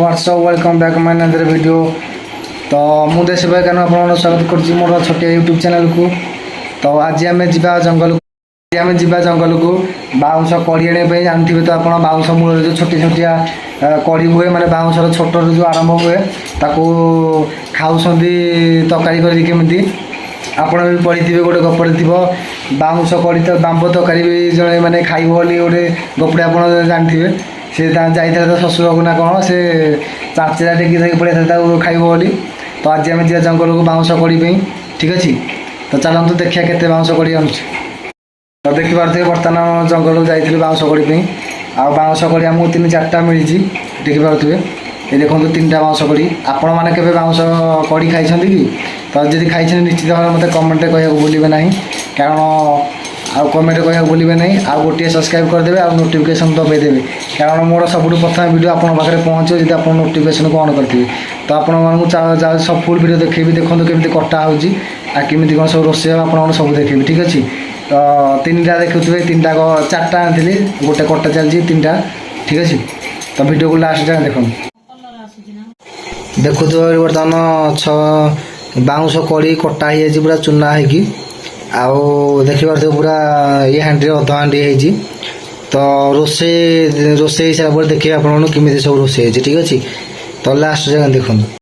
What's up welcome back my another video. तो मु देश भाई कान आपन स्वागत करछि मोर छोटे यूट्यूब चैनल को। तो आज आम जंगल को बाउंश कड़ी आने जानते तो आप बाउंश मूल जो छोटी छोटिया कड़ी हुए माने बाउंशर छोट जो आरंभ हुए ताको खाऊँ तरकारी करमी आपण भी पढ़ी थे गोटे गपड़े थी बाउंश कड़ी तो बांब तरकारी भी जड़े मैंने खाइब बोली गोटे गपड़े आप जानते से जाइए तो शशुर को ना कौन से चाचेरा टेकी धरिक पड़े खाइब बोली। तो आज आम जा जंगल को बाउंश कड़ी ठीक अच्छे। तो चलते देखिए केते बाउंश कड़ी आनु। तो देखिपे बर्तमान जंगल को जाइए बाउंश कड़ी बाउंश कड़ी आमको 3-4टा मिली देखिपे ये देखो 3टा बाउंश कड़ी। आपण मैंने केवे बाउंश कड़ी खाई कि? तो जब खाई निश्चित भाव मत कमेंट कह भूलें ना कारण आउ कमेंट कह भूलें ना आउ गोटे सब्सक्राइब करदे आ नोटिफिकेशन दबाइदेवे कारण मोर सब प्रथम वीडियो आपन पाखे पहुँचे जब आप नोटिफिकेशन को ऑन करेंगे। तो आपण सब फुल वीडियो देखेबी देखो केमी कटा होमी कौन सब रोषे आप सब देखेबी ठीक अच्छे। तो 3टा देखुए 4टा आनी गोटे कटा चलती 3टा ठीक अच्छे। तो वीडियो को लास्ट जाए देखो देखु बर्तमान बाउंश कड़ी कटा हो पूरा चूना होगी आउ देखिए पूरा ये हांडी अध हांडी है। तो रोसे हिसाब से देखिए आपमि सब रोसे ठीक अच्छे। तो लास्ट जगह देखो।